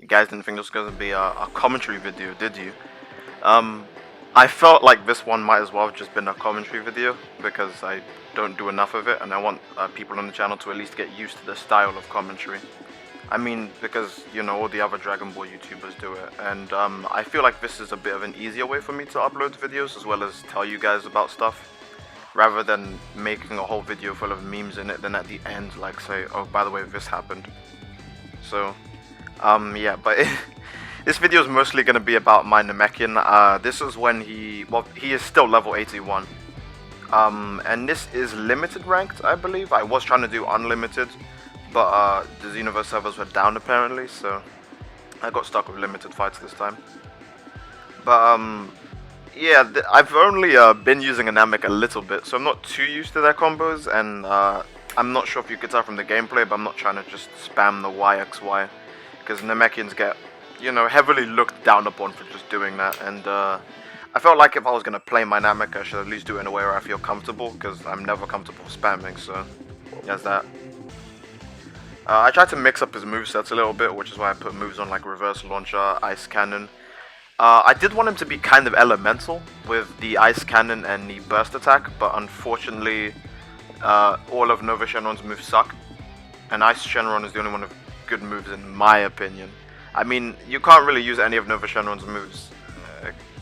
guys didn't think this was going to be a commentary video, did you? I felt like this one might as well have just been a commentary video because I don't do enough of it, and I want people on the channel to at least get used to the style of commentary. I mean, because, you know, all the other Dragon Ball YouTubers do it, and I feel like this is a bit of an easier way for me to upload videos as well as tell you guys about stuff, rather than making a whole video full of memes in it, then at the end, like, say, oh, by the way, this happened. So, yeah, but this video is mostly going to be about my Namekian. This is when he is still level 81. And this is limited ranked, I believe. I was trying to do unlimited, but the Xenoverse servers were down apparently, so I got stuck with limited fights this time. But yeah, I've only been using a Namek a little bit, so I'm not too used to their combos, and I'm not sure if you could tell from the gameplay, but I'm not trying to just spam the YXY, because Namekians get, you know, heavily looked down upon for just doing that, and I felt like if I was going to play my Namek, I should at least do it in a way where I feel comfortable, because I'm never comfortable spamming, so there's that. I tried to mix up his movesets a little bit, which is why I put moves on like Reverse Launcher, Ice Cannon. I did want him to be kind of elemental with the Ice Cannon and the Burst Attack, but unfortunately all of Nova Shenron's moves suck, and Ice Shenron is the only one with good moves in my opinion. I mean, you can't really use any of Nova Shenron's moves,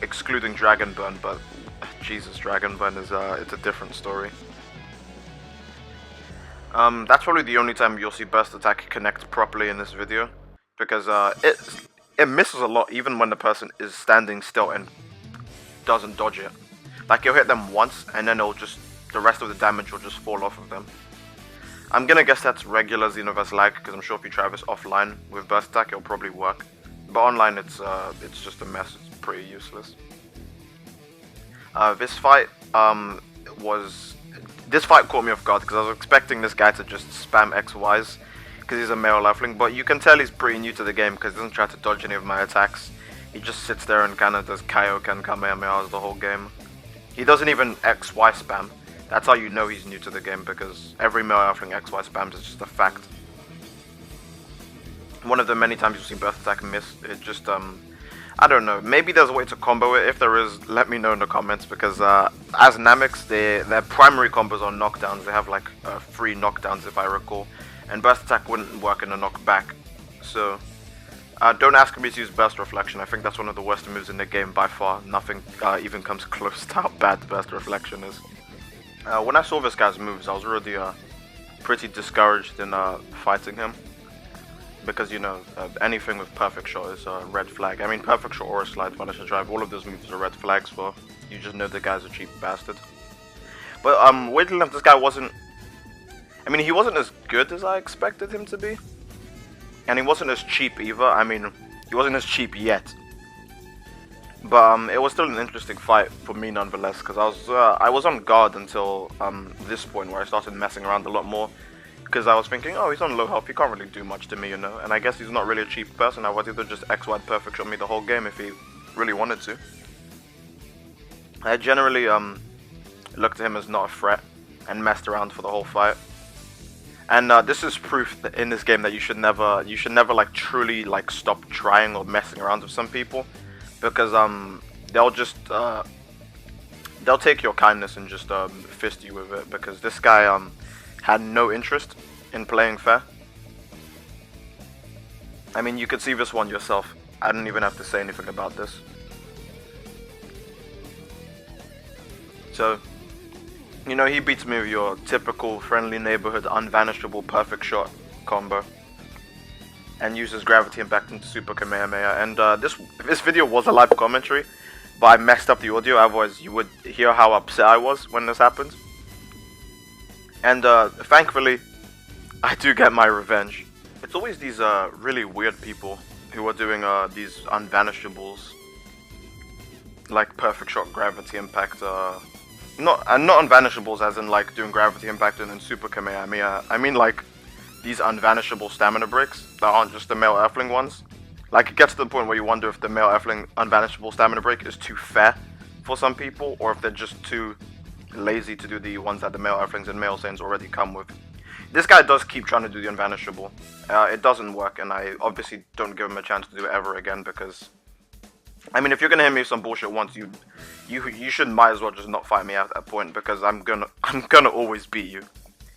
excluding Dragon Burn, but Jesus, Dragon Burn is it's a different story. That's probably the only time you'll see Burst Attack connect properly in this video, because it misses a lot even when the person is standing still and doesn't dodge it. Like, you'll hit them once and then the rest of the damage will just fall off of them. I'm gonna guess that's regular Xenoverse lag, because I'm sure if you try this offline with Burst Attack it'll probably work. But online it's just a mess, it's pretty useless. This fight caught me off guard because I was expecting this guy to just spam XYs because he's a male leveling, but you can tell he's pretty new to the game because he doesn't try to dodge any of my attacks. He just sits there and kind of does Kaioken Kamehamehas the whole game. He doesn't even XY spam. That's how you know he's new to the game, because every male leveling XY spams is just a fact. One of the many times you've seen Burst Attack miss, it just I don't know, maybe there's a way to combo it. If there is, let me know in the comments, because as Nameks, their primary combos are knockdowns. They have like 3 knockdowns if I recall, and Burst Attack wouldn't work in a knockback. So don't ask me to use Burst Reflection. I think that's one of the worst moves in the game by far. Nothing even comes close to how bad Burst Reflection is. When I saw this guy's moves, I was really pretty discouraged in fighting him. Because, you know, anything with Perfect Shot is a red flag. I mean, Perfect Shot, Aura Slide, Vanisher Drive, all of those moves are red flags for. You just know the guy's a cheap bastard. But weirdly enough, this guy wasn't... I mean, he wasn't as good as I expected him to be. And he wasn't as cheap either. I mean, he wasn't as cheap yet. But it was still an interesting fight for me nonetheless, because I was on guard until this point where I started messing around a lot more. Because I was thinking, oh, he's on low health, he can't really do much to me, you know. And I guess he's not really a cheap person. I was either just XY Perfect Shot me the whole game if he really wanted to. I generally looked at him as not a threat and messed around for the whole fight. And this is proof that in this game that you should never like truly like stop trying or messing around with some people, because they'll just they'll take your kindness and just fist you with it. Because this guy had no interest in playing fair. I mean, you could see this one yourself. I don't even have to say anything about this. So, you know, he beats me with your typical friendly neighborhood unvanishable Perfect Shot combo, and uses Gravity Impact into Super Kamehameha. And this video was a live commentary, but I messed up the audio, otherwise you would hear how upset I was when this happened. And thankfully, I do get my revenge. It's always these really weird people who are doing these unvanishables, like Perfect Shot, Gravity Impact. Not unvanishables as in like doing Gravity Impact and then Super Kamehameha. I mean like these unvanishable stamina breaks that aren't just the male Earthling ones. Like, it gets to the point where you wonder if the male Earthling unvanishable stamina break is too fair for some people, or if they're just too lazy to do the ones that the male Earthlings and male Saiyans already come with. This guy does keep trying to do the unvanishable. It doesn't work, and I obviously don't give him a chance to do it ever again because, I mean, if you're gonna hit me with some bullshit once, you should might as well just not fight me at that point because I'm gonna always beat you.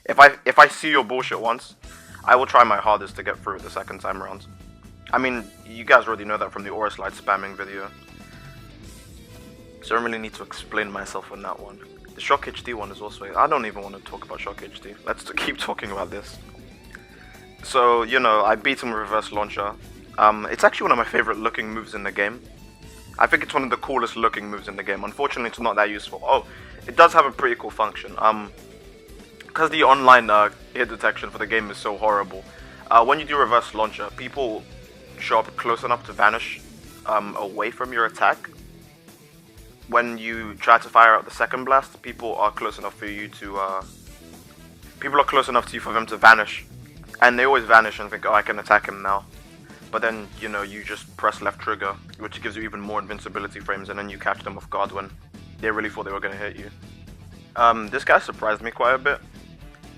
If I see your bullshit once, I will try my hardest to get through it the second time around. I mean, you guys already know that from the aura slide spamming video, so I don't really need to explain myself on that one. The Shock HD one is also... I don't even want to talk about Shock HD. Let's keep talking about this. So, you know, I beat him with Reverse Launcher. It's actually one of my favorite looking moves in the game. I think it's one of the coolest looking moves in the game. Unfortunately, it's not that useful. Oh, it does have a pretty cool function. Because the online hit detection for the game is so horrible. When you do Reverse Launcher, people show up close enough to vanish away from your attack. When you try to fire out the second blast, people are close enough for you to for them to vanish, and they always vanish and think, oh, I can attack him now. But then, you know, you just press left trigger, which gives you even more invincibility frames, and then you catch them off guard when they really thought they were gonna hit you. This guy surprised me quite a bit.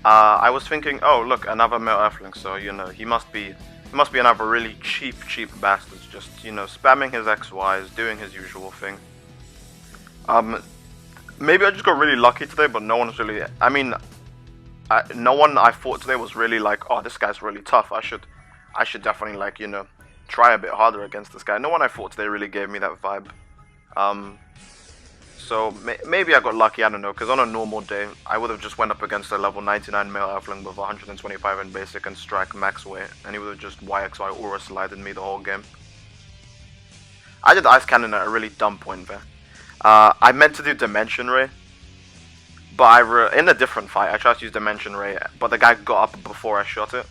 I was thinking, oh look, another male earthling, so you know he must be another really cheap bastard, just, you know, spamming his XYs, doing his usual thing. Maybe I just got really lucky today, but no one's really... I mean, no one I fought today was really like, oh, this guy's really tough. I should definitely, like, you know, try a bit harder against this guy. No one I fought today really gave me that vibe. So maybe I got lucky, I don't know, because on a normal day, I would have just went up against a level 99 male earthling with 125 in basic and strike max weight, and he would have just YXY aura slided me the whole game. I did Ice Cannon at a really dumb point there. I meant to do Dimension Ray, but in a different fight, I tried to use Dimension Ray, but the guy got up before I shot it,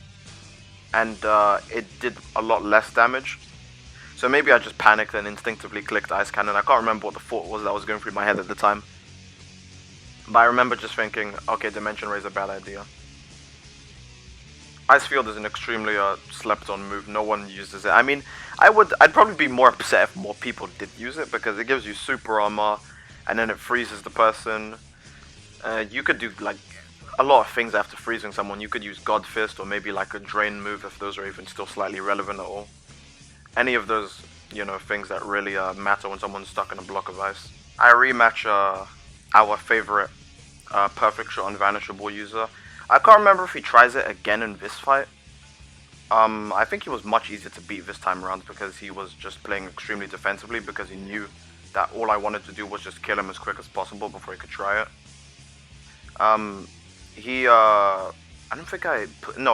and it did a lot less damage. So maybe I just panicked and instinctively clicked Ice Cannon. I can't remember what the thought was that was going through my head at the time. But I remember just thinking, okay, Dimension Ray is a bad idea. Ice Field is an extremely slept on move. No one uses it. I mean, I'd probably be more upset if more people did use it, because it gives you super armor and then it freezes the person. You could do like a lot of things after freezing someone. You could use God Fist or maybe like a drain move if those are even still slightly relevant at all. Any of those, you know, things that really matter when someone's stuck in a block of ice. I rematch our favorite perfect shot unvanishable user. I can't remember if he tries it again in this fight. I think he was much easier to beat this time around because he was just playing extremely defensively, because he knew that all I wanted to do was just kill him as quick as possible before he could try it. I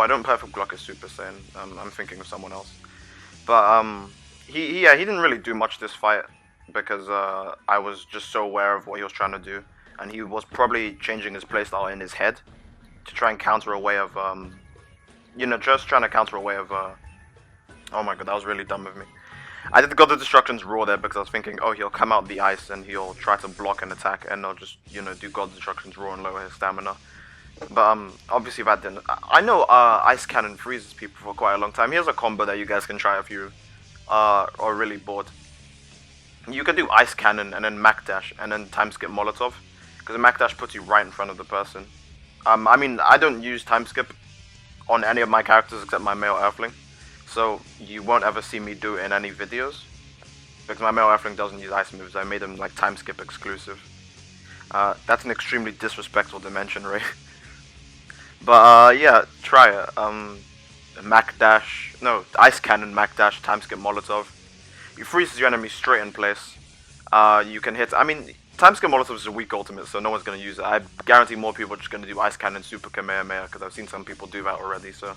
don't perfect block as Super Saiyan. I'm thinking of someone else. But he didn't really do much this fight because I was just so aware of what he was trying to do, and he was probably changing his playstyle in his head to try and counter a way of oh my god, that was really dumb of me. I did God of Destruction's raw there because I was thinking, oh, he'll come out the ice and he'll try to block an attack, and I'll just, you know, do God of Destruction's raw and lower his stamina. But obviously that didn't. I know Ice Cannon freezes people for quite a long time. Here's a combo that you guys can try if you are really bored. You can do Ice Cannon and then Mac Dash and then time skip Molotov, because the Mac Dash puts you right in front of the person. I mean, I don't use time skip on any of my characters except my male Earthling, so you won't ever see me do it in any videos, because my male Earthling doesn't use ice moves. I made him like time skip exclusive. That's an extremely disrespectful Dimension Ray. But yeah, try it. Ice Cannon, Mac Dash, time skip Molotov. You freezes your enemy straight in place. You can hit. I mean, time skip Molotov is a weak ultimate, so no one's gonna use it. I guarantee more people are just gonna do Ice Cannon, Super Kamehameha, because I've seen some people do that already. So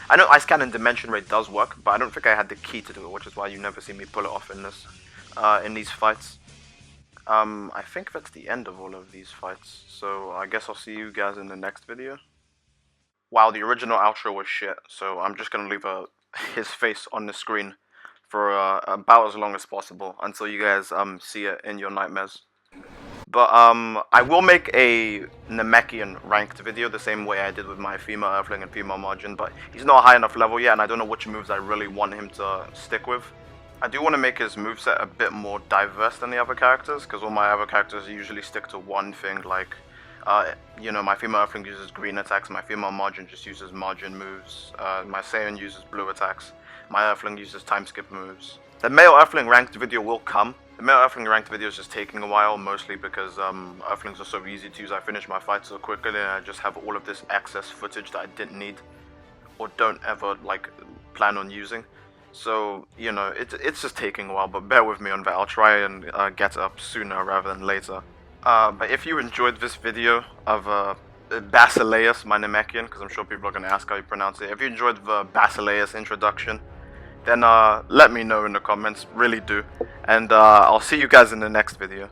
I know Ice Cannon Dimension Ray does work, but I don't think I had the key to do it, which is why you never see me pull it off in this, in these fights. I think that's the end of all of these fights, so I guess I'll see you guys in the next video. Wow, the original outro was shit, so I'm just gonna leave his face on the screen for about as long as possible until you guys see it in your nightmares. But I will make a Namekian ranked video the same way I did with my female Earthling and female Margin, but he's not a high enough level yet, and I don't know which moves I really want him to stick with. I do want to make his moveset a bit more diverse than the other characters, because all my other characters usually stick to one thing, like You know, my female Earthling uses green attacks, my female Margin just uses Margin moves, my Saiyan uses blue attacks, my Earthling uses time skip moves. The male Earthling ranked video will come. The male Earthling ranked video is just taking a while, mostly because Earthlings are so easy to use. I finish my fights so quickly and I just have all of this excess footage that I didn't need or don't ever like plan on using. So, you know, it's just taking a while, but bear with me on that. I'll try and get it up sooner rather than later. But if you enjoyed this video of Basileus, my Namekian, because I'm sure people are going to ask how you pronounce it. If you enjoyed the Basileus introduction, then let me know in the comments, really do. And I'll see you guys in the next video.